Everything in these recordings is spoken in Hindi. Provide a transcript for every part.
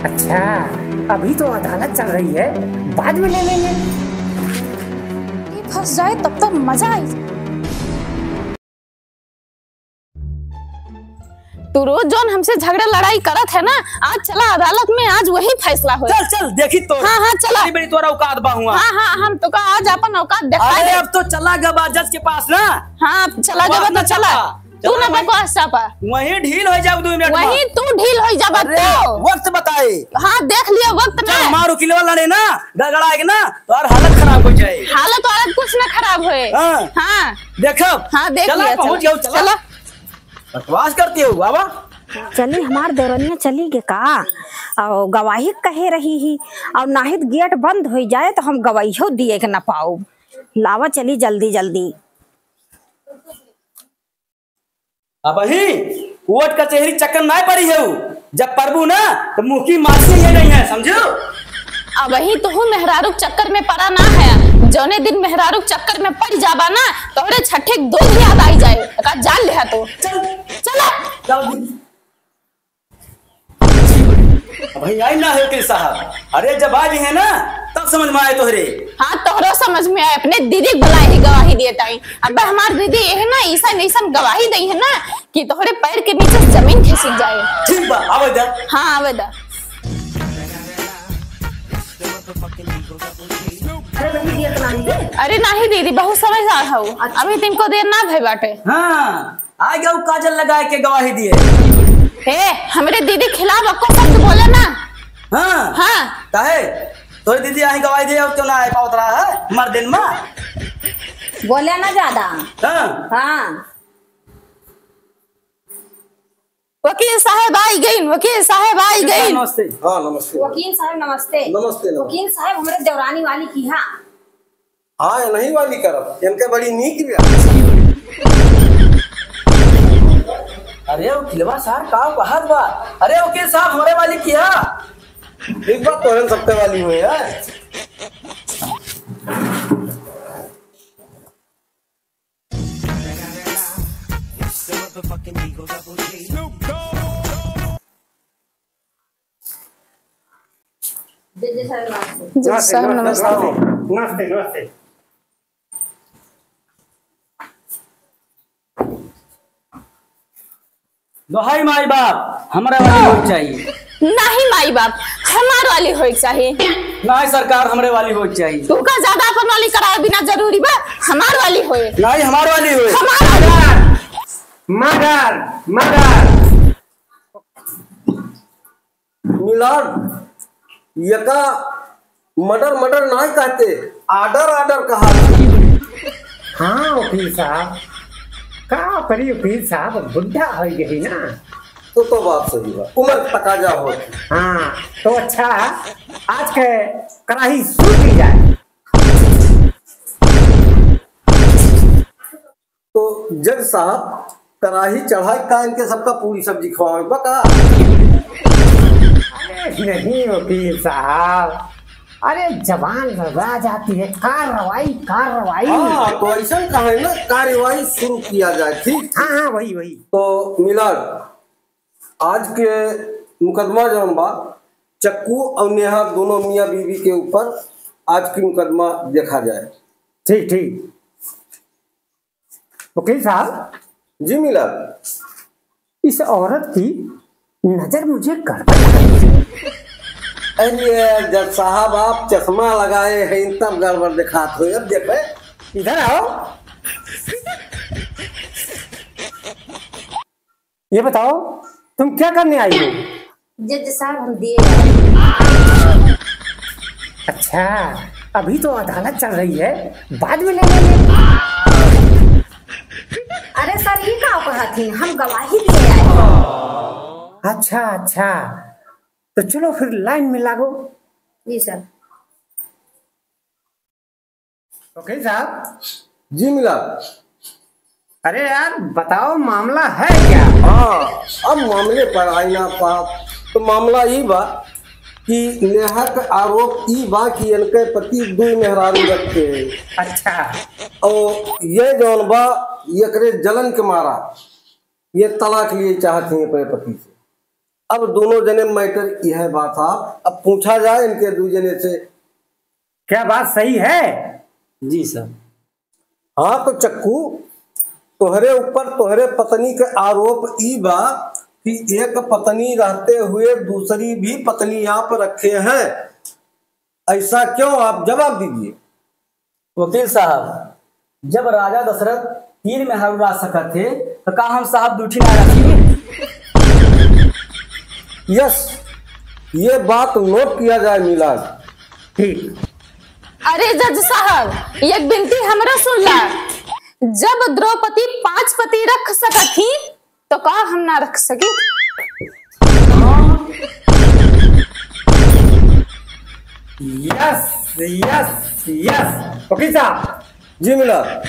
अच्छा, अभी तो अदालत चल रही है, बाद में ले लेंगे। फंस जाए तब तक मजा आई। तू रोज जोन हमसे झगड़ा लड़ाई करत है ना, आज चला अदालत में, आज वही फैसला हो। चल चल देखी तो। हाँ हाँ चला। बड़ी तोरा औकात बा हुआ। हाँ हाँ हम तो का आज अपन औकात दिखा अरे दे। अब तो चला गबा जज के पास ना। हाँ चला जब तो चला। तू ना बकवास चापा। वहीं ढील हो जाओ 2 मिनट। वहीं तू ढील हो जाबा तो। वक्त बताए। हाँ देख लिया वक्त में। हमारो किलो लड़े ना, गड़गड़ा के ना तो और हालत खराब हो जाए। हालत वालत कुछ ना खराब होए। हाँ हाँ देखो। हाँ देख चला लिया। पहुंच जाओ। चला बकवास करती हो बाबा। चली हमार देवरनिया चली गे का और गवाही कहे रही ही और नाहित गेट बंद हो जाए तो हम गवाही दिए के न पाऊ। लावा चली जल्दी जल्दी। अब ही वोट कचहरी चक्कर ना पड़ी है। जब प्रभु ना तो मुंह की मासी ये नहीं है, समझो। अब वही तो हूँ मेहरारू चक्कर में पड़ा ना है। जौने दिन मेहरारू चक्कर में पड़ जाबा ना तोरे छठे दूध याद आई जाए का जान ले तो। चला भाई आई ना है साहब। अरे जब आज है ना तब समझ में आए तोहरे। हाँ तोहरो समझ में आए। अपने दीदी के बुलाए ही गवाही दिए ताई। अब हमार दीदी ये है ना ऐसा गवाही दी है ना कि तोहरे पैर के नीचे जमीन खिसक जाए। ठीक बा आवे दा। हाँ आवे दा। अरे नहीं दीदी बहुत समझदार हो। अभी तुमको देर ना भई बाटे। हाँ आ गया काजल लगा के गवाही दिए। हे हमरे दीदी खिलाफ आपको शब्द बोले ना। हाँ हाँ काहे तोरी दीदी आई गवाही दिए अब क्यों ना आए पावत रहा है मर दिन में। बोले ना ज्यादा। हाँ हाँ वकील साहब आई गई। वकील साहब आई गई। नमस्ते। हाँ नमस्ते। वकील साहब नमस्ते। नमस्ते नमस्ते। वकील साहब हमारे देवरानी वाली की हाँ। हाँ नहीं वाली करब इनके बड़ी नीक भी। अरे वकीलवा साहब का बात बा। अरे वकील साहब हमारे वाली किया एक बात तो सबके वाली हुई है। सर नमस्ते। नमस्ते नमस्ते। दोहाई माई बाप हमारे वाली हो चाहिए। नहीं माई बाप हमार वाली होए चाहिए। नहीं सरकार हमारे वाली हो चाहिए। तू का ज्यादा अपन वाली कराए बिना जरूरी बा हमार वाली होए। नहीं हमारे वाली हो। हमार मगर मगर मिलान ये का मर्डर मर्डर नहीं कहते आर्डर आर्डर कहा। हाँ वकील साहब का करी। वकील साहब बुढ़ा हो गई ना। तो बात सही है उम्र तकाजा हो। हाँ तो अच्छा आज के कराही सूख दी जाए। तो जज साहब कड़ाही चढ़ाई का इनके सबका पूरी सब्जी खवाए बका। अरे नहीं वकील साहब, अरे जवान लगा जाती है कार्रवाई कार्रवाई। हाँ तो ऐसा कहे ना कार्यवाही शुरू किया जाए। ठीक हाँ हाँ वही वही। तो मिलान आज के मुकदमा जो बा चक्कू और नेहा दोनों मियाँ बीवी के ऊपर आज की मुकदमा देखा जाए। ठीक ठीक। वकील साहब जी मिलान इस औरत की नजर मुझे गड़बड़। अरे जज साहब आप चश्मा लगाए हैं तब गड़बड़ दिखाते हो। अब देखे इधर आओ। ये बताओ तुम क्या करने आई हो? जज साहब हम दिए। अच्छा अभी तो अदालत चल रही है, बाद में ले लेंगे। अरे सर ये का कहा थी हम गवाही दिए आए। अच्छा अच्छा तो चलो फिर लाइन में लागो। जी सर। वकील साहब जी मिलान। अरे यार बताओ मामला है क्या? हाँ अब मामले पर आई ना पाप तो मामला ये बा कि नेहा का आरोप ई बा कि इनके पति दो मेहरारू रखते हैं। अच्छा और ये जौन बा ये करे जलन के मारा ये तलाक लिए चाहते हैं अपने पति से। अब दोनों जने मैटर यह बात था, अब पूछा जाए इनके दो जने से। क्या बात सही है? जी सर। हाँ तो चक्कू, तोहरे ऊपर तोहरे पत्नी के आरोप ई बा कि एक पत्नी रहते हुए दूसरी भी पत्नी यहाँ पर रखे हैं, ऐसा क्यों? आप जवाब दीजिए। वकील साहब, जब राजा दशरथ 3 मेहरारू रख सकते थे तो का हम साहब दूठी ना रखी? यस, ये बात नोट किया जाए मिलाद। ठीक। अरे जज साहब, एक बिनती हमरा सुन ला। जब द्रौपदी 5 पति रख सकती तो का हम ना रख सकी? Yes yes yes. वकील साहब जी मिलाद।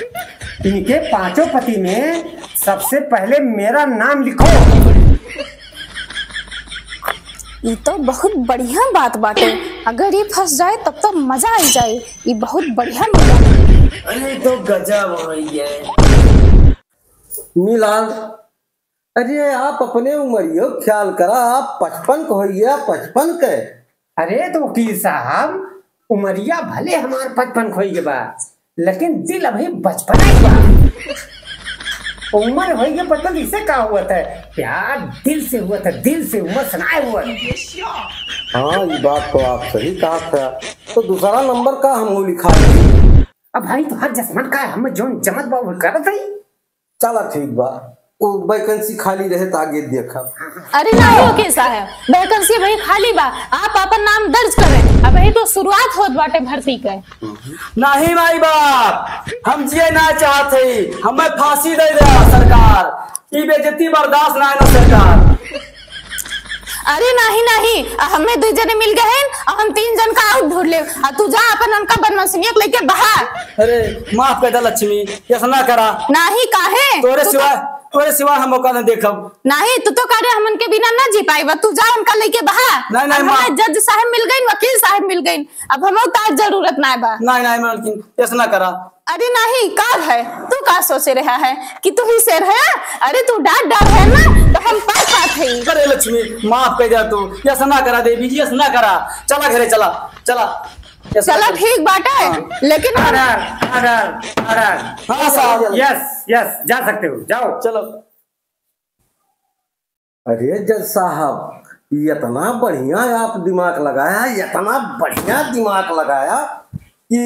इनके 5 पति में सबसे पहले मेरा नाम लिखो। ये तो बहुत बढ़िया बात बाटे। अगर ये फंस जाए तब तो मजा आ जाए। ये बहुत बढ़िया मजा। अरे तो गजब हो रही है मिलाद। अरे आप अपने उमरियो ख्याल करा, आप 55 को होइए, 55 के। अरे तो वकील साहब, उमरिया भले हमार 55 खोई के बाद, लेकिन दिल अभी बचपन ही बा। उम्र होई के 55 इससे का हुआ था? प्यार दिल से हुआ था, दिल से, उम्र से ना हुआ। हाँ ये बात तो आप सही कहा था। तो दूसरा नंबर का हम लिखा। अब भाई तो हर जसमन का हम जो जमत बाबू करत है। चला ठीक बा, वो वैकेंसी खाली रहे तो आगे देखा। अरे ना वकील साहब, वैकेंसी भाई खाली बा, आप अपन नाम दर्ज करें। अब यही तो शुरुआत होत बाटे भर्ती के। नहीं माई बाप, हम जिए ना चाहते, हमें फांसी दे दे सरकार। ये बेइज्जती बर्दाश्त ना है ना सरकार। अरे नहीं नहीं, हमें 2 जने मिल गए हैं, हम 3 जन का आउट ढूंढ ले। तू जा अपन उनका बनवासिनियत लेके बाहर। अरे माफ कर दे लक्ष्मी, ऐसा ना करा। नहीं काहे? तोरे सिवा हम मौका न देखब। नहीं तू तो कह रहे हम उनके बिना ना जी पाएगा। तू जा उनका लेके बाहर। नहीं नहीं हमें जज साहब मिल गए, वकील साहब मिल गए, अब हमें ताज जरूरत ना बा। नहीं नहीं मालकिन, ऐसा ना करा। अरे नहीं का है, तू का सोच रहा है कि तू ही शेर है? अरे तू डांट डाल है ना तो हम पास है। अरे लक्ष्मी माफ कर दे तू, ऐसा ना करा देवी जी, ऐसा ना करा। चला घरे चला चला। चला ठीक बात है, लेकिन हाँ साहब। यस यस, जा सकते हो, जाओ। चलो। अरे जज साहब, इतना बढ़िया आप दिमाग लगाया, इतना बढ़िया दिमाग लगाया कि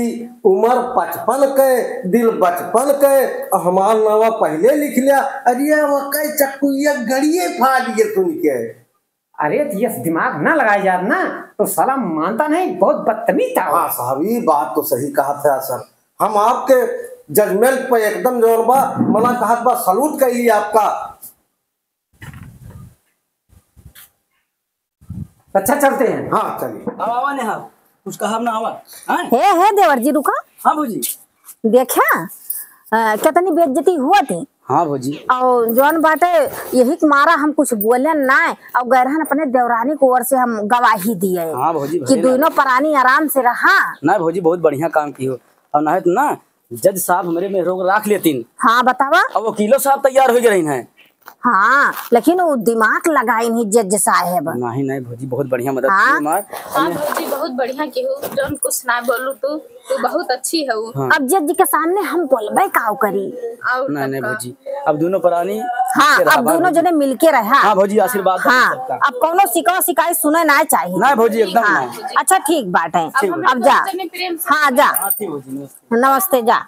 उम्र 55 के, दिल बचपन के, हमार नावा पहले लिख लिया। अरे वो कई चक्कुया गड़िए फाड़ दिए सुन के। अरे तो यस, दिमाग ना लगाया यार ना तो साला मानता नहीं, बहुत बदतमीज था। हाँ साहब, ये बात तो सही कहा था सर। हम आपके जजमेंट पे एकदम जोर बा, मना कहा बा, सलूट कर लिया आपका। अच्छा चलते हैं। हाँ चलिए। आवा ने हाँ कुछ कहा ना आवा। हे देवर जी रुका। हाँ भौजी। देखा कितनी बेइज्जती हुआ थी। हाँ भौजी। और जौन बाटे यही के मारा हम कुछ बोले ना, और गैरहन अपने देवरानी को ओर से हम गवाही दिए। हाँ भौजी, कि दोनों प्राणी आराम से रहा। ना भौजी बहुत बढ़िया काम की हो। और ना है तो ना जज साहब हमारे में रोक रख लेतीन। हाँ बतावा। और वकीलो साहब तैयार हो गए हैं। हाँ लेकिन वो दिमाग लगाई नहीं जज साहेब। नहीं नहीं भौजी बहुत बढ़िया मदद हाँ? की हमार। हाँ भौजी बहुत बढ़िया की हो, जौन कुछ ना बोलू तू बहुत अच्छी है वो। हाँ। अब जज के सामने हम बोलबे काव करी। और नहीं नहीं भौजी, अब दोनों प्राणी हाँ अब दोनों जने मिलके रहा। हाँ भौजी आशीर्वाद हाँ सबका। अब कोनो शिकवा शिकायत सुने ना चाहिए। नहीं भौजी एकदम हाँ नहीं। अच्छा ठीक बात है। अब अब जा। प्रेम से हाँ जा, हाँ ठीक भौजी, नमस्ते। नमस्ते जा।